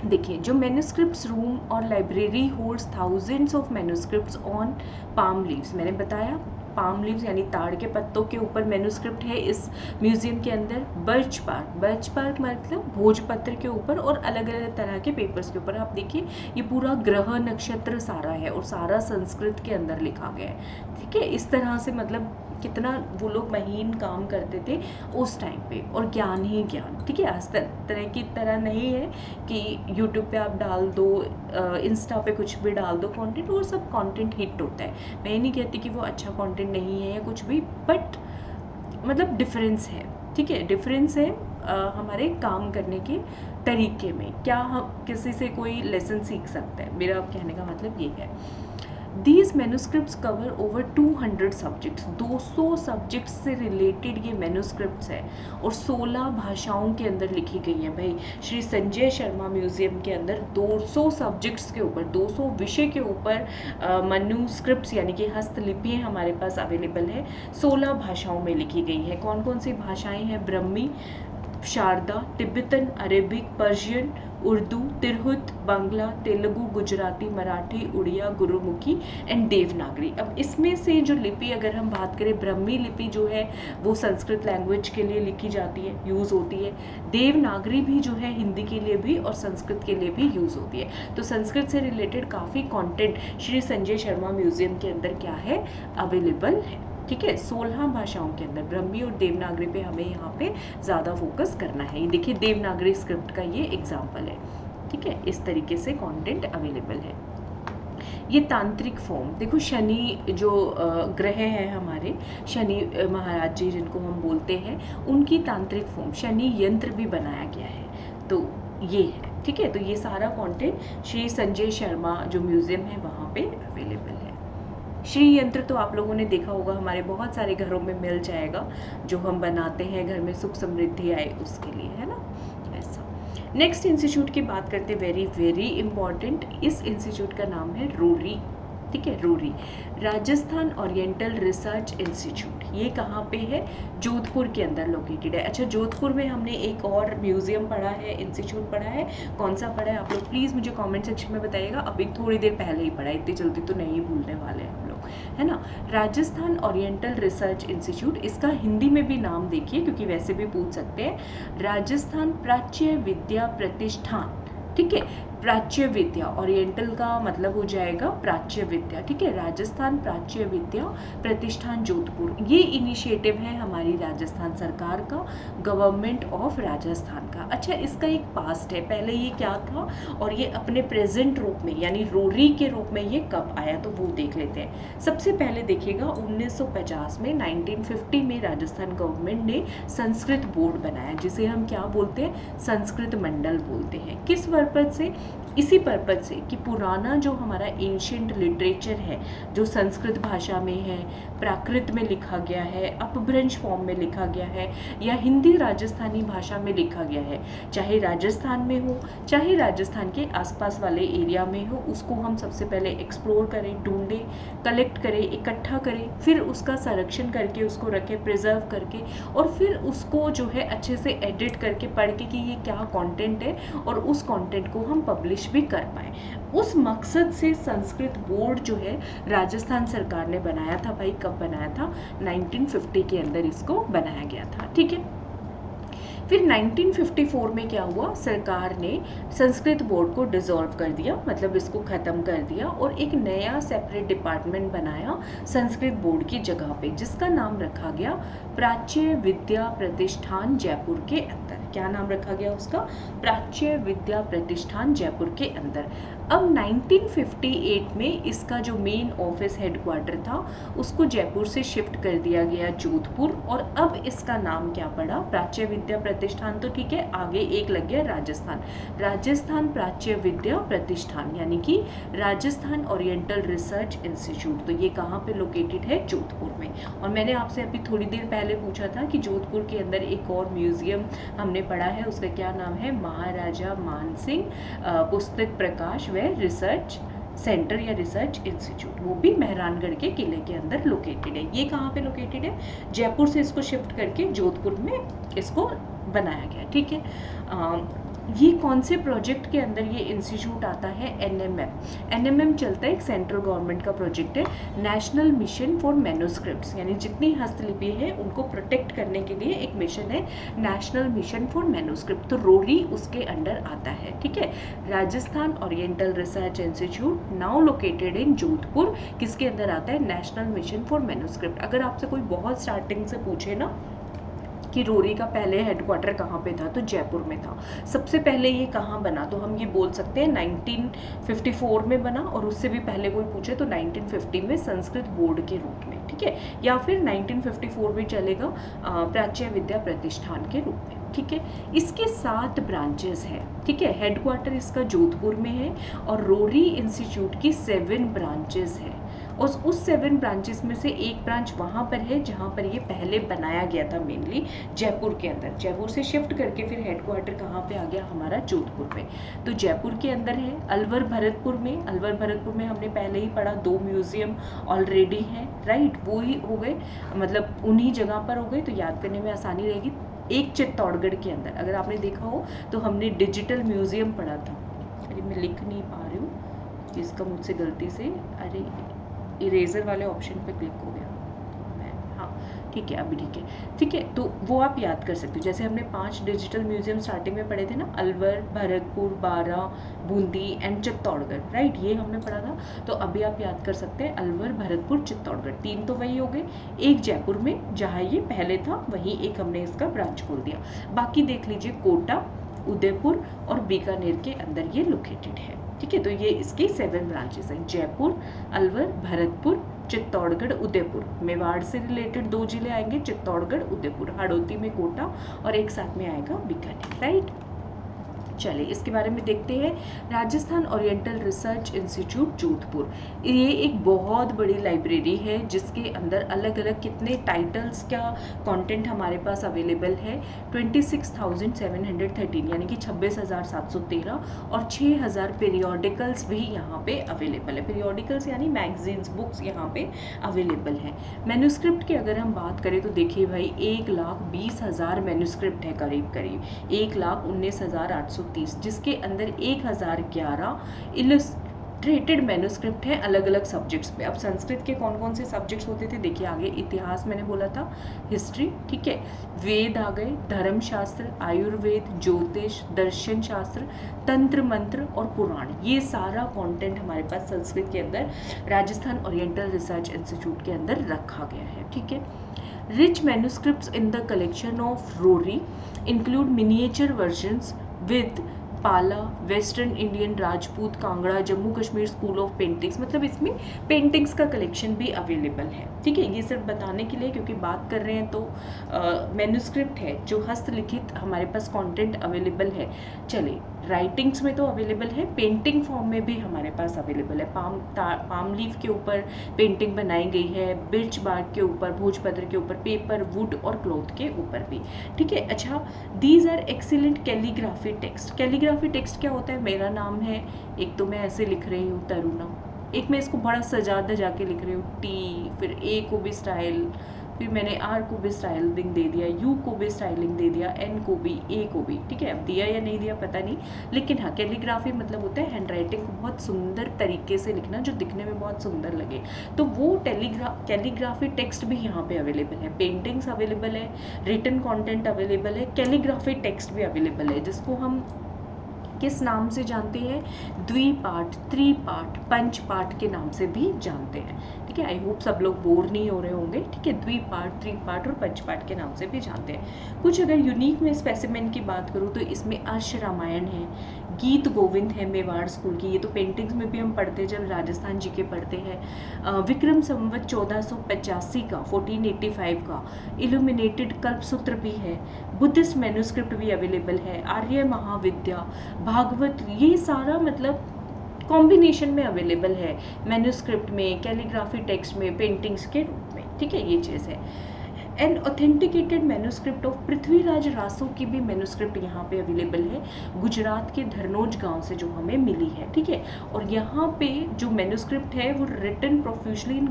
देखिए, जो मैन्युस्क्रिप्ट्स रूम और library holds thousands of manuscripts on palm leaves, मैंने बताया पाम लीव्स यानी ताड़ के पत्तों के ऊपर मैन्युस्क्रिप्ट है इस म्यूजियम के अंदर। बर्च पार्क मतलब भोजपत्र के ऊपर और अलग अलग तरह के पेपर्स के ऊपर। आप देखिए ये पूरा ग्रह नक्षत्र सारा है और सारा संस्कृत के अंदर लिखा गया है, ठीक है। इस तरह से मतलब कितना वो लोग महीन काम करते थे उस टाइम पे, और ज्ञान ही ज्ञान, ठीक है। आज तरह की तरह नहीं है कि यूट्यूब पे आप डाल दो, इंस्टा पे कुछ भी डाल दो कंटेंट, वो सब कंटेंट हिट होता है। मैं ये नहीं कहती कि वो अच्छा कंटेंट नहीं है या कुछ भी, बट मतलब डिफरेंस है, ठीक है। डिफरेंस है हमारे काम करने के तरीके में। क्या हम किसी से कोई लेसन सीख सकते हैं, मेरा कहने का मतलब ये है। These manuscripts cover over 200 subjects, 200 subjects से रिलेटेड ये मैन्युस्क्रिप्ट्स है और 16 भाषाओं के अंदर लिखी गई है। भाई श्री संजय शर्मा म्यूजियम के अंदर 200 सब्जेक्ट्स के ऊपर, 200 विषय के ऊपर मैन्युस्क्रिप्ट्स यानी कि हस्तलिपियाँ हमारे पास अवेलेबल है। 16 भाषाओं में लिखी गई है। कौन कौन सी भाषाएं हैं? Brahmi, Sharada, Tibetan, Arabic, Persian, Urdu, Tirhuta, Bangla, Telugu, Gujarati, Marathi, Oriya, Gurmukhi and Devanagari. अब इसमें से जो लिपि अगर हम बात करें, ब्रह्मी लिपि जो है वो संस्कृत लैंग्वेज के लिए लिखी जाती है, यूज़ होती है। देवनागरी भी जो है हिंदी के लिए भी और संस्कृत के लिए भी यूज़ होती है। तो संस्कृत से रिलेटेड काफ़ी कंटेंट श्री संजय शर्मा म्यूजियम के अंदर क्या है, अवेलेबल है, ठीक है। 16 भाषाओं के अंदर ब्रह्मी और देवनागरी पे हमें यहाँ पे ज़्यादा फोकस करना है। ये देखिए देवनागरी स्क्रिप्ट का ये एग्जाम्पल है, ठीक है। इस तरीके से कंटेंट अवेलेबल है। ये तांत्रिक फॉर्म, देखो शनि जो ग्रह है हमारे, शनि महाराज जी जिनको हम बोलते हैं, उनकी तांत्रिक फॉर्म शनि यंत्र भी बनाया गया है, तो ये है। ठीक है, तो ये सारा कंटेंट श्री संजय शर्मा जो म्यूजियम है वहाँ पे अवेलेबल है। श्री यंत्र तो आप लोगों ने देखा होगा, हमारे बहुत सारे घरों में मिल जाएगा, जो हम बनाते हैं घर में सुख समृद्धि आए उसके लिए, है ना, ऐसा। नेक्स्ट इंस्टीट्यूट की बात करते, वेरी वेरी इंपॉर्टेंट, इस इंस्टीट्यूट का नाम है रोरी। ठीक है, Rory, Rajasthan Oriental Research institute. ये कहाँ पे है? जोधपुर के अंदर लोकेटेड है। अच्छा, जोधपुर में हमने एक और म्यूजियम पढ़ा है, इंस्टीट्यूट पढ़ा है, कौन सा पढ़ा है आप लोग प्लीज़ मुझे कमेंट सेक्शन में बताइएगा। अभी थोड़ी देर पहले ही पढ़ा है, इतनी जल्दी तो नहीं भूलने वाले हम लोग, है ना। राजस्थान ओरिएंटल रिसर्च इंस्टीट्यूट, इसका हिंदी में भी नाम देखिए क्योंकि वैसे भी पूछ सकते हैं, राजस्थान प्राच्य विद्या प्रतिष्ठान। ठीक है, प्राच्य विद्या, ओरिएंटल का मतलब हो जाएगा प्राच्य विद्या। ठीक है, राजस्थान प्राच्य विद्या प्रतिष्ठान जोधपुर, ये इनिशिएटिव है हमारी राजस्थान सरकार का, गवर्नमेंट ऑफ राजस्थान का। अच्छा, इसका एक पास्ट है, पहले ये क्या था और ये अपने प्रेजेंट रूप में यानी रोरी के रूप में ये कब आया, तो वो देख लेते हैं। सबसे पहले देखिएगा 1950 में, 1950 में राजस्थान गवर्नमेंट ने संस्कृत बोर्ड बनाया, जिसे हम क्या बोलते हैं, संस्कृत मंडल बोलते हैं। किस पर्पज से? इसी पर्पज से कि पुराना जो हमारा एंशिएंट लिटरेचर है, जो संस्कृत भाषा में है, प्राकृत में लिखा गया है, अपभ्रंश फॉर्म में लिखा गया है, या हिंदी राजस्थानी भाषा में लिखा गया है, चाहे राजस्थान में हो चाहे राजस्थान के आसपास वाले एरिया में हो, उसको हम सबसे पहले एक्सप्लोर करें, ढूंढें, कलेक्ट करें, इकट्ठा करें, फिर उसका संरक्षण करके उसको रखें प्रिजर्व करके, और फिर उसको जो है अच्छे से एडिट करके पढ़ के कि ये क्या कंटेंट है, और उस कंटेंट को हम पब्लिश भी कर पाए। उस मकसद से संस्कृत बोर्ड जो है राजस्थान सरकार ने बनाया था। भाई कब बनाया था? 1950 के अंदर इसको बनाया गया था। ठीक है, फिर 1954 में क्या हुआ, सरकार ने संस्कृत बोर्ड को डिसॉल्व कर दिया, मतलब इसको ख़त्म कर दिया, और एक नया सेपरेट डिपार्टमेंट बनाया संस्कृत बोर्ड की जगह पे, जिसका नाम रखा गया प्राच्य विद्या प्रतिष्ठान जयपुर के अंदर। क्या नाम रखा गया उसका? प्राच्य विद्या प्रतिष्ठान जयपुर के अंदर। अब 1958 में इसका जो मेन ऑफिस हेडक्वार्टर था उसको जयपुर से शिफ्ट कर दिया गया जोधपुर, और अब इसका नाम क्या पड़ा? प्राच्य विद्या प्रतिष्ठान। तो ठीक है, आगे एक लग गया राजस्थान, राजस्थान प्राच्य विद्या प्रतिष्ठान, यानी कि राजस्थान ओरिएंटल रिसर्च इंस्टीट्यूट। तो ये कहाँ पे लोकेटेड है? जोधपुर में। और मैंने आपसे अभी थोड़ी देर पहले पूछा था कि जोधपुर के अंदर एक और म्यूजियम हमने पढ़ा है, उसका क्या नाम है? महाराजा मानसिंह पुस्तक प्रकाश व रिसर्च सेंटर या रिसर्च इंस्टीट्यूट, वो भी मेहरानगढ़ के किले के अंदर लोकेटेड है। ये कहाँ पे लोकेटेड है? जयपुर से इसको शिफ्ट करके जोधपुर में इसको बनाया गया। ठीक है, ये कौन से प्रोजेक्ट के अंदर ये इंस्टीट्यूट आता है? NMM। NMM चलता है, एक सेंट्रल गवर्नमेंट का प्रोजेक्ट है, नेशनल मिशन फॉर मैन्युस्क्रिप्ट्स, यानी जितनी हस्तलिपि है उनको प्रोटेक्ट करने के लिए एक मिशन है, नेशनल मिशन फॉर मैन्युस्क्रिप्ट। तो रोरी उसके अंडर आता है। ठीक है, Rajasthan Oriental Research institute now located in Jodhpur, किसके अंदर आता है? National mission for manuscript. अगर आपसे कोई बहुत स्टार्टिंग से पूछे ना कि रोरी का पहले हेडक्वार्टर कहाँ पे था, तो जयपुर में था। सबसे पहले ये कहाँ बना, तो हम ये बोल सकते हैं 1954 में बना, और उससे भी पहले कोई पूछे तो 1950 में संस्कृत बोर्ड के रूप में। ठीक है, या फिर 1954 में चलेगा प्राच्य विद्या प्रतिष्ठान के रूप में। ठीक है, इसके 7 ब्रांचेस हैं। ठीक है, हेडक्वार्टर इसका जोधपुर में है, और रोरी इंस्टीट्यूट की 7 ब्रांचेस हैं, और उस 7 ब्रांचेस में से एक ब्रांच वहाँ पर है जहाँ पर ये पहले बनाया गया था, मेनली जयपुर के अंदर। जयपुर से शिफ्ट करके फिर हेडक्वार्टर कहाँ पे आ गया हमारा? जोधपुर पे। तो जयपुर के अंदर है। अलवर भरतपुर में, अलवर भरतपुर में हमने पहले ही पढ़ा, 2 म्यूजियम ऑलरेडी हैं, राइट, वो ही हो गए, मतलब उन्हीं जगह पर हो गए, तो याद करने में आसानी रहेगी। एक चित्तौड़गढ़ के अंदर, अगर आपने देखा हो तो हमने डिजिटल म्यूजियम पढ़ा था। अरे मैं लिख नहीं पा रही हूँ, इसका मुझसे गलती से, अरे इरेजर वाले ऑप्शन पे क्लिक हो गया मैं, हाँ ठीक है, अभी ठीक है। ठीक है, तो वो आप याद कर सकते हो। जैसे हमने 5 डिजिटल म्यूजियम स्टार्टिंग में पढ़े थे ना, अलवर, भरतपुर, बारा, बूंदी एंड चित्तौड़गढ़, राइट, ये हमने पढ़ा था। तो अभी आप याद कर सकते हैं अलवर, भरतपुर, चित्तौड़गढ़, 3 तो वही हो गए। एक जयपुर में जहाँ ये पहले था, वहीं एक हमने इसका ब्रांच खोल दिया। बाकी देख लीजिए, कोटा, उदयपुर और बीकानेर के अंदर ये लोकेटेड है। ठीक है, तो ये इसके 7 ब्रांचेस हैं, जयपुर, अलवर, भरतपुर, चित्तौड़गढ़, उदयपुर। मेवाड़ से रिलेटेड 2 जिले आएंगे, चित्तौड़गढ़, उदयपुर। हाड़ौती में कोटा और एक साथ में आएगा बीकानेर, राइट। चलिए इसके बारे में देखते हैं। Rajasthan Oriental Research institute Jodhpur, ये एक बहुत बड़ी लाइब्रेरी है जिसके अंदर अलग अलग कितने टाइटल्स का कंटेंट हमारे पास अवेलेबल है, 26,713 यानी कि 26,713 और 6,000 पीरियोडिकल्स भी यहाँ पे अवेलेबल है। पीरियोडिकल्स यानी मैगजीन्स, बुक्स यहाँ पे अवेलेबल है। मैन्यूस्क्रिप्ट की अगर हम बात करें तो देखिए भाई 1,20,000 मैन्यूस्क्रिप्ट है, करीब करीब 1,19,830, जिसके अंदर 1,011 इलस्ट्रेटेड मैन्यूस्क्रिप्ट है अलग अलग सब्जेक्ट्स पे। अब संस्कृत के कौन कौन से सब्जेक्ट्स होते थे देखिए आगे, इतिहास मैंने बोला था, हिस्ट्री, ठीक है, वेद आ गए, धर्मशास्त्र, आयुर्वेद, ज्योतिष, दर्शन शास्त्र, तंत्र मंत्र और पुराण, ये सारा कंटेंट हमारे पास संस्कृत के अंदर राजस्थान ओरिएंटल रिसर्च इंस्टीट्यूट के अंदर रखा गया है, ठीक है। Rich manuscripts in the collection of Rory include miniature versions with पाला, western Indian, Rajput, Kangra, Jammu Kashmir school of paintings, मतलब इसमें पेंटिंग्स का कलेक्शन भी अवेलेबल है, ठीक है। ये सिर्फ बताने के लिए क्योंकि बात कर रहे हैं तो मैन्यूस्क्रिप्ट है जो हस्तलिखित हमारे पास कंटेंट अवेलेबल है। चलिए राइटिंग्स में तो अवेलेबल है, पेंटिंग फॉर्म में भी हमारे पास अवेलेबल है। पाम लीफ के ऊपर पेंटिंग बनाई गई है, बिर्च बार्क के ऊपर, भोजपत्र के ऊपर, पेपर, वुड और क्लॉथ के ऊपर भी, ठीक है। अच्छा, these are excellent calligraphy text. Calligraphy text क्या होता है, मेरा नाम है, एक तो मैं ऐसे लिख रही हूँ तरुणा, एक मैं इसको बड़ा सजा धजा के लिख रही हूँ टी, फिर ए को भी स्टाइल, फिर मैंने आर को भी स्टाइलिंग दे दिया, यू को भी स्टाइलिंग दे दिया, एन को भी, ए को भी, ठीक है। अब दिया या नहीं दिया पता नहीं, लेकिन हाँ कैलीग्राफी मतलब होता है हैंड राइटिंग को बहुत सुंदर तरीके से लिखना जो दिखने में बहुत सुंदर लगे, तो वो कैलीग्राफी टेक्स्ट भी यहाँ पे अवेलेबल है। पेंटिंग्स अवेलेबल है, रिटन कॉन्टेंट अवेलेबल है, कैलीग्राफी टेक्स्ट भी अवेलेबल है, जिसको हम किस नाम से जानते हैं, द्विपाठ, त्रिपाठ, पंचपाठ के नाम से भी जानते हैं, ठीक है। आई होप सब लोग बोर नहीं हो रहे होंगे, ठीक है। द्विपाठ, त्रिपाठ और पंचपाठ के नाम से भी जानते हैं। कुछ अगर यूनिक में स्पेसिमेन की बात करूँ तो इसमें अर्श रामायण है, गीत गोविंद है मेवाड़ स्कूल की, ये तो पेंटिंग्स में भी हम पढ़ते हैं जब राजस्थान जी के पढ़ते हैं। विक्रम संवत 1485 का, 1485 का इल्यूमिनेटेड कल्पसूत्र भी है, बुद्धिस्ट मैन्यूस्क्रिप्ट भी अवेलेबल है, आर्य महाविद्या, भागवत, ये सारा मतलब कॉम्बिनेशन में अवेलेबल है, मैन्यूस्क्रिप्ट में, कैलीग्राफी टेक्स्ट में, पेंटिंग्स के रूप में, ठीक है। ये चीज़ है। An authenticated manuscript of Prithviraj Raso की भी मैन्यूस्क्रिप्ट यहाँ पे अवेलेबल है, गुजरात के धरनोज गांव से जो हमें मिली है, ठीक है। और यहाँ पे जो मैन्यूस्क्रिप्ट है वो रिटन प्रोफ्यूजली इन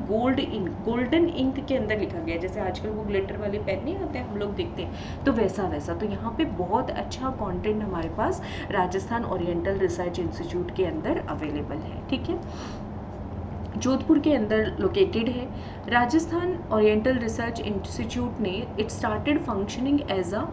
गोल्डन इंक के अंदर लिखा गया है, जैसे आजकल वो ग्लिटर वाले पेन नहीं आते हैं हम लोग देखते हैं, तो वैसा तो यहाँ पे बहुत अच्छा कॉन्टेंट हमारे पास राजस्थान ओरिएंटल रिसर्च इंस्टीट्यूट के अंदर अवेलेबल है, ठीक है। जोधपुर के अंदर लोकेटेड है। राजस्थान ओरिएंटल रिसर्च इंस्टीट्यूट ने it started functioning as a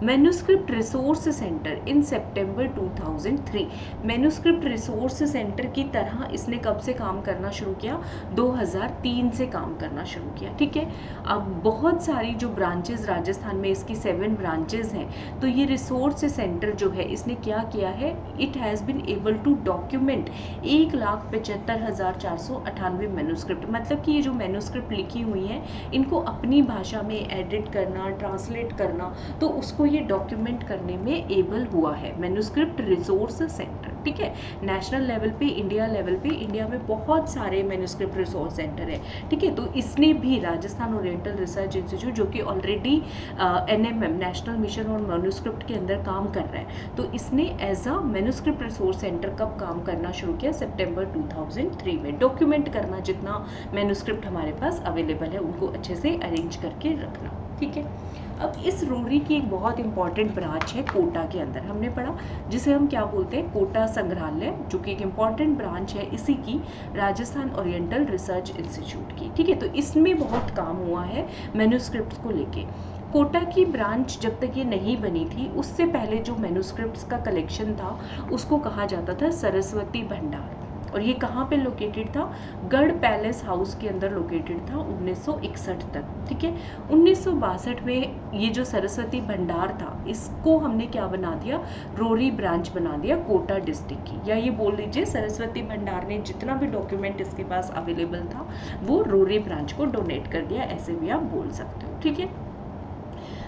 manuscript resource center in September 2003। Manuscript resource center की तरह इसने कब से काम करना शुरू किया, 2003 से काम करना शुरू किया, ठीक है। अब बहुत सारी जो ब्रांचेस राजस्थान में, इसकी 7 ब्रांचेस हैं, तो ये रिसोर्स सेंटर जो है इसने क्या किया है, it has been able to document 1,75,498 manuscript, मतलब कि ये जो मैन्यूस्क्रिप्ट लिखी हुई हैं इनको अपनी भाषा में एडिट करना, ट्रांसलेट करना, तो उसको ये डॉक्यूमेंट करने में एबल हुआ है मैन्यूस्क्रिप्ट रिसोर्स सेंटर, ठीक है। नेशनल लेवल पे, इंडिया लेवल पे, इंडिया में बहुत सारे मैन्यूस्क्रिप्ट रिसोर्स सेंटर है, ठीक है। तो इसने भी राजस्थान ओरिएंटल रिसर्च इंस्टीट्यूट जो कि already NMM National Mission on Manuscript के अंदर काम कर रहा है, तो इसने as a manuscript resource center कब काम करना शुरू किया, सितंबर 2003 में। डॉक्यूमेंट करना, जितना मैन्यूस्क्रिप्ट हमारे पास अवेलेबल है उनको अच्छे से अरेंज करके रखना, ठीक है। अब इस रोरी की एक बहुत इंपॉर्टेंट ब्रांच है कोटा के अंदर, हमने पढ़ा, जिसे हम क्या बोलते हैं, कोटा संग्रहालय, जो कि एक इंपॉर्टेंट ब्रांच है इसी की, राजस्थान ओरिएंटल रिसर्च इंस्टीट्यूट की, ठीक है। तो इसमें बहुत काम हुआ है मैन्यूस्क्रिप्ट्स को लेके। कोटा की ब्रांच जब तक ये नहीं बनी थी, उससे पहले जो मैन्यूस्क्रिप्ट्स का कलेक्शन था उसको कहा जाता था सरस्वती भंडार, और ये कहाँ पे लोकेटेड था? गढ़ पैलेस हाउस के अंदर लोकेटेड था 1961 तक। ठीक है, 1962 में ये जो सरस्वती भंडार था इसको हमने क्या बना दिया? रोरी ब्रांच बना दिया कोटा डिस्ट्रिक्ट की, या ये बोल लीजिए सरस्वती भंडार ने जितना भी डॉक्यूमेंट इसके पास अवेलेबल था वो रोरी ब्रांच को डोनेट कर दिया, ऐसे भी आप बोल सकते हो। ठीक है,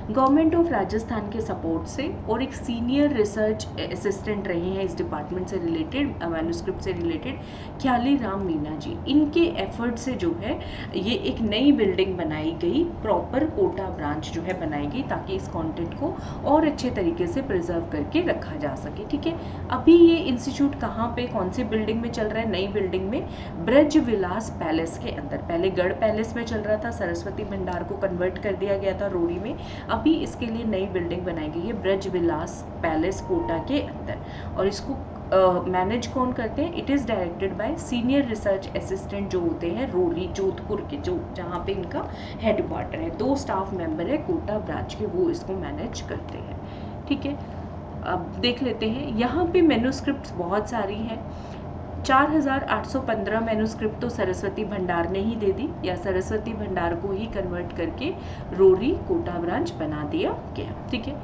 गवर्नमेंट ऑफ राजस्थान के सपोर्ट से और एक सीनियर रिसर्च असिस्टेंट रहे हैं इस डिपार्टमेंट से रिलेटेड, मैन्युस्क्रिप्ट से रिलेटेड, ख्याली राम मीना जी। इनके एफर्ट से जो है ये एक नई बिल्डिंग बनाई गई, प्रॉपर कोटा ब्रांच जो है बनाई गई, ताकि इस कंटेंट को और अच्छे तरीके से प्रिजर्व करके रखा जा सके। ठीक है, अभी ये इंस्टीट्यूट कहाँ पे, कौन सी बिल्डिंग में चल रहा है? नई बिल्डिंग में, ब्रज विलास पैलेस के अंदर। पहले गढ़ पैलेस में चल रहा था, सरस्वती भंडार को कन्वर्ट कर दिया गया था रोरी में, अभी इसके लिए नई बिल्डिंग बनाई गई है ब्रज विलास पैलेस कोटा के अंदर। और इसको मैनेज कौन करते हैं? It is directed by senior research assistant जो होते हैं रोरी जोधपुर के, जो जहाँ पे इनका हेड क्वार्टर है। 2 स्टाफ मेंबर है कोटा ब्रांच के, वो इसको मैनेज करते हैं। ठीक है, अब देख लेते हैं, यहाँ पे मैन्युस्क्रिप्ट्स बहुत सारी हैं। 4815 मैन्युस्क्रिप्ट तो सरस्वती भंडार ने ही दे दी, या सरस्वती भंडार को ही कन्वर्ट करके रोरी कोटा ब्रांच बना दिया गया। ठीक है,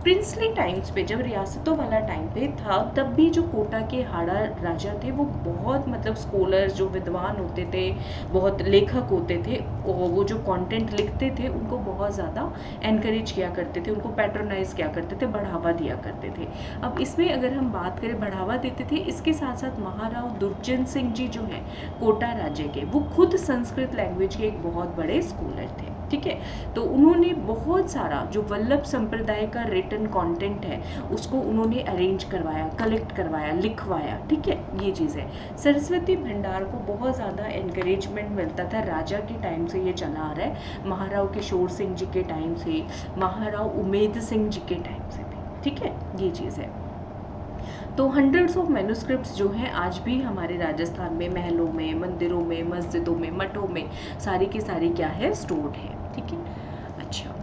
प्रिंसली टाइम्स पे जब रियासतों वाला टाइम पे था, तब भी जो कोटा के हाड़ा राजा थे वो बहुत मतलब स्कॉलर्स जो विद्वान होते थे, बहुत लेखक होते थे, और वो जो कंटेंट लिखते थे उनको बहुत ज़्यादा एनकरेज किया करते थे, उनको पैट्रोनाइज किया करते थे, बढ़ावा दिया करते थे। अब इसमें अगर हम बात करें, बढ़ावा देते थे, इसके साथ साथ महाराव दुर्जन सिंह जी जो हैं कोटा राज्य के, वो खुद संस्कृत लैंग्वेज के एक बहुत बड़े स्कॉलर थे। ठीक है, तो उन्होंने बहुत सारा जो वल्लभ संप्रदाय का रिटन कंटेंट है उसको उन्होंने अरेंज करवाया, कलेक्ट करवाया, लिखवाया। ठीक है, ये चीज़ है। सरस्वती भंडार को बहुत ज़्यादा एनकरेजमेंट मिलता था, राजा के टाइम से ये चला आ रहा है, महाराव किशोर सिंह जी के टाइम से, महाराव उमेद सिंह जी के टाइम से भी। ठीक है, ये चीज़ है। तो हंड्रेड्स ऑफ मैन्युस्क्रिप्ट्स जो हैं आज भी हमारे राजस्थान में महलों में, मंदिरों में, मस्जिदों में, मठों में सारी की सारी क्या है? स्टोर्ड है। ठीक है, अच्छा,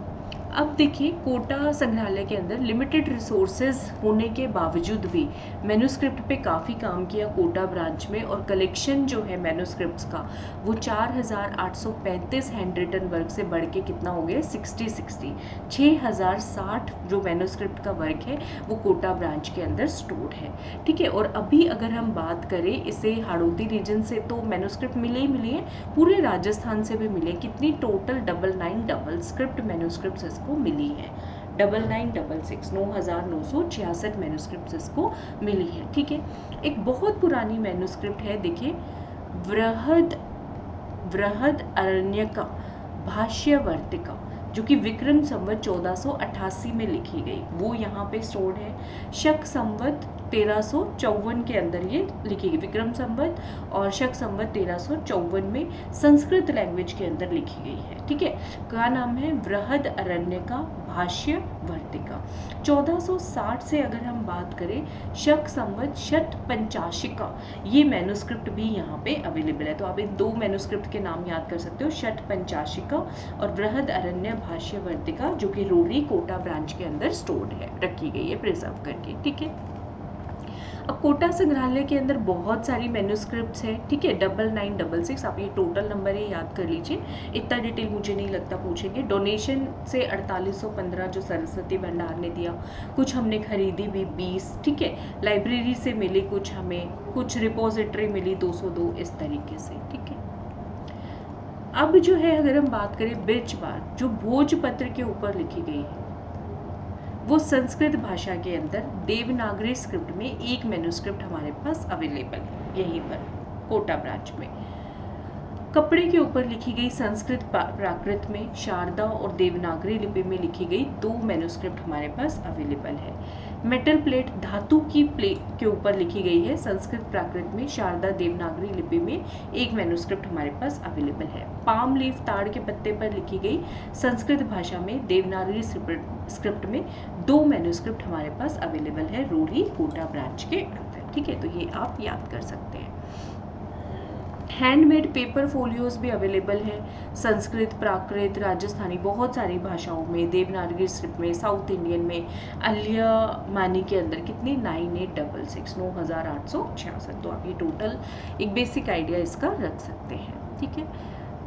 अब देखिए कोटा संग्रहालय के अंदर लिमिटेड रिसोर्सेज होने के बावजूद भी मैन्युस्क्रिप्ट पे काफ़ी काम किया कोटा ब्रांच में, और कलेक्शन जो है मैन्युस्क्रिप्ट्स का वो 4835 हैंड रिटन वर्क से बढ़ के कितना हो गया? 6060 जो मैन्युस्क्रिप्ट का वर्क है वो कोटा ब्रांच के अंदर स्टोर्ड है। ठीक है, और अभी अगर हम बात करें इसे हाड़ौती रीजन से, तो मैन्युस्क्रिप्ट मिले ही मिले हैं, पूरे राजस्थान से भी मिले। कितनी? टोटल 99 स्क्रिप्ट मैन्युस्क्रिप्ट्स को मिली है, 9966 9966 मैन्युस्क्रिप्ट्स इसको मिली है। ठीक है, एक बहुत पुरानी मैन्युस्क्रिप्ट है, देखिए, वृहद अरण्यका भाष्यवर्तिका, जो कि विक्रम संवत 1488 में लिखी गई, वो यहाँ पे स्टोर्ड है। शक संवत 1354 के अंदर ये लिखी गई, विक्रम संवत और शक संवत 1354 में संस्कृत लैंग्वेज के अंदर लिखी गई है। ठीक है, क्या नाम है? वृहद अरण्यका भाष्य वर्तिका। 1460 से अगर हम बात करें, शक संवत शत पंचाशिका, ये मैन्युस्क्रिप्ट भी यहाँ पे अवेलेबल है। तो आप इन 2 मैन्युस्क्रिप्ट के नाम याद कर सकते हो, शत पंचाशिका और वृहद अरण्य भाष्य वर्तिका, जो कि रोरी कोटा ब्रांच के अंदर स्टोर्ड है, रखी गई है प्रिजर्व करके। ठीक है, अब कोटा संग्रहालय के अंदर बहुत सारी मैन्युस्क्रिप्ट्स हैं। ठीक है, 9966, आप ये टोटल नंबर ही याद कर लीजिए, इतना डिटेल मुझे नहीं लगता पूछेंगे। डोनेशन से 4815 जो सरस्वती भंडार ने दिया, कुछ हमने खरीदी भी 20। ठीक है, लाइब्रेरी से मिली कुछ हमें, कुछ रिपोजिटरी मिली 202, इस तरीके से। ठीक है, अब जो है अगर हम बात करें बिरचबार, जो भोजपत्र के ऊपर लिखी गई है, वो संस्कृत भाषा के अंदर देवनागरी स्क्रिप्ट में एक मैन्युस्क्रिप्ट हमारे पास अवेलेबल है, यहीं पर कोटा ब्रांच में। कपड़े के ऊपर लिखी गई संस्कृत प्राकृत में, शारदा और देवनागरी लिपि में लिखी गई 2 मैन्युस्क्रिप्ट हमारे पास अवेलेबल है। मेटल प्लेट, धातु की प्लेट के ऊपर लिखी गई है संस्कृत प्राकृत में, शारदा देवनागरी लिपि में एक मैन्युस्क्रिप्ट हमारे पास अवेलेबल है। पाम लीफ, ताड़ के पत्ते पर लिखी गई संस्कृत भाषा में देवनागरी स्क्रिप्ट में 2 मैन्युस्क्रिप्ट हमारे पास अवेलेबल है रोरी कोटा ब्रांच के अंदर। ठीक है, तो ये आप याद कर सकते हैं। हैंडमेड पेपर फोलियोज भी अवेलेबल है, संस्कृत, प्राकृत, राजस्थानी, बहुत सारी भाषाओं में, देवनागरी स्क्रिप्ट में, साउथ इंडियन में, अलिया मानी के अंदर कितनी 9866 9866। तो आप ये टोटल एक बेसिक आइडिया इसका रख सकते हैं, ठीक है।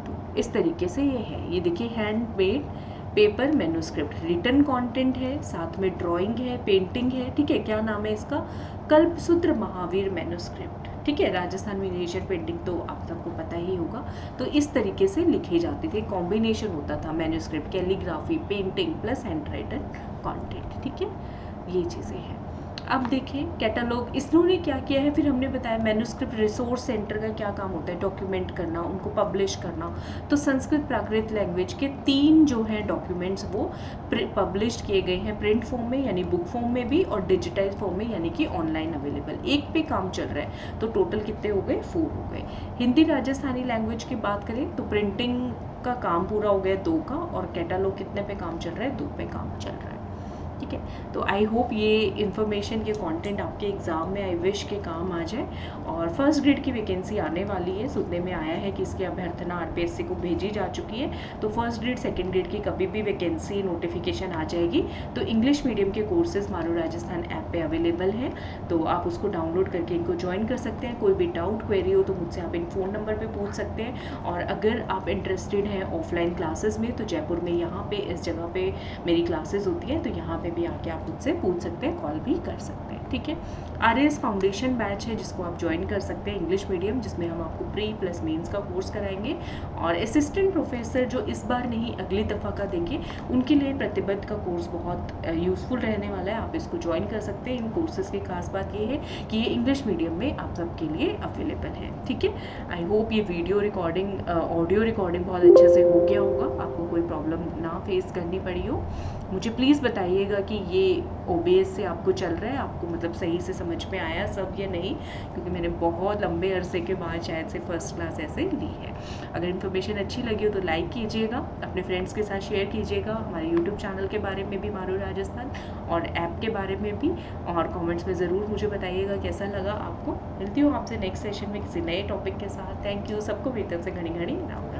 तो इस तरीके से ये है, ये देखिए handmade paper manuscript, written content है, साथ में ड्राइंग है, पेंटिंग है, ठीक है। क्या नाम है इसका? कल्पसूत्र महावीर मैन्युस्क्रिप्ट, ठीक है। राजस्थान मिनिएचर पेंटिंग तो आप सबको पता ही होगा। तो इस तरीके से लिखे जाते थे, कॉम्बिनेशन होता था manuscript, calligraphy, painting plus hand written content, ठीक है। ये चीज़ें हैं। अब देखें कैटलॉग इन्होंने क्या किया है, फिर हमने बताया मैन्युस्क्रिप्ट रिसोर्स सेंटर का क्या काम होता है, डॉक्यूमेंट करना, उनको पब्लिश करना। तो संस्कृत प्राकृत लैंग्वेज के 3 जो हैं डॉक्यूमेंट्स वो पब्लिश किए गए हैं, प्रिंट फॉर्म में यानी बुक फॉर्म में भी, और डिजिटाइज फॉर्म में यानी कि ऑनलाइन अवेलेबल। एक पे काम चल रहा है, तो टोटल कितने हो गए? 4 हो गए। हिंदी राजस्थानी लैंग्वेज की बात करें तो प्रिंटिंग का काम पूरा हो गया 2 का, और कैटलॉग कितने पे काम चल रहा है? 2 पे काम चल रहा है, ठीक है। तो आई होप ये इन्फॉर्मेशन के कंटेंट आपके एग्ज़ाम में आई विश के काम आ जाए। और फर्स्ट ग्रेड की वैकेंसी आने वाली है, सुनने में आया है कि इसकी अभ्यर्थना आरपीएससी को भेजी जा चुकी है। तो फर्स्ट ग्रेड सेकंड ग्रेड की कभी भी वैकेंसी नोटिफिकेशन आ जाएगी। तो इंग्लिश मीडियम के कोर्सेज मारू राजस्थान ऐप पे अवेलेबल हैं, तो आप उसको डाउनलोड करके इनको ज्वाइन कर सकते हैं। कोई भी डाउट क्वेरी हो तो मुझसे आप इन फ़ोन नंबर पर पूछ सकते हैं। और अगर आप इंटरेस्टेड हैं ऑफलाइन क्लासेस में, तो जयपुर में यहाँ पे इस जगह पे मेरी क्लासेस होती हैं, तो यहाँ पे भी आके आप मुझसे पूछ सकते हैं, कॉल भी कर सकते हैं, ठीक है। आरएएस फाउंडेशन बैच है जिसको आप ज्वाइन कर सकते हैं, इंग्लिश मीडियम, जिसमें हम आपको प्री प्लस मेंस का कोर्स कराएंगे। और असिस्टेंट प्रोफेसर जो इस बार नहीं अगली दफ़ा का देंगे, उनके लिए प्रतिबद्ध का कोर्स बहुत यूज़फुल रहने वाला है, आप इसको ज्वाइन कर सकते हैं। इन कोर्सेज़ की खास बात ये है कि ये इंग्लिश मीडियम में आप सबके लिए अवेलेबल है, ठीक है। आई होप ये वीडियो रिकॉर्डिंग ऑडियो रिकॉर्डिंग बहुत अच्छे से हो गया होगा, आपको कोई प्रॉब्लम ना फेस करनी पड़ी हो। मुझे प्लीज़ बताइएगा कि ये ओबीएस से आपको चल रहा है, आपको मतलब सही से समझ में आया सब या नहीं, क्योंकि मैंने बहुत लंबे अरसे के बाद शायद से फर्स्ट क्लास ऐसे ली है। अगर इन्फॉर्मेशन अच्छी लगी हो तो लाइक कीजिएगा, अपने फ्रेंड्स के साथ शेयर कीजिएगा, हमारे यूट्यूब चैनल के बारे में भी मारू राजस्थान और ऐप के बारे में भी, और कमेंट्स में ज़रूर मुझे बताइएगा कैसा लगा आपको। मिलती हूँ आपसे नेक्स्ट सेशन में किसी नए टॉपिक के साथ। थैंक यू सबको, मेरी तरफ से घड़ी घड़ी राम राम।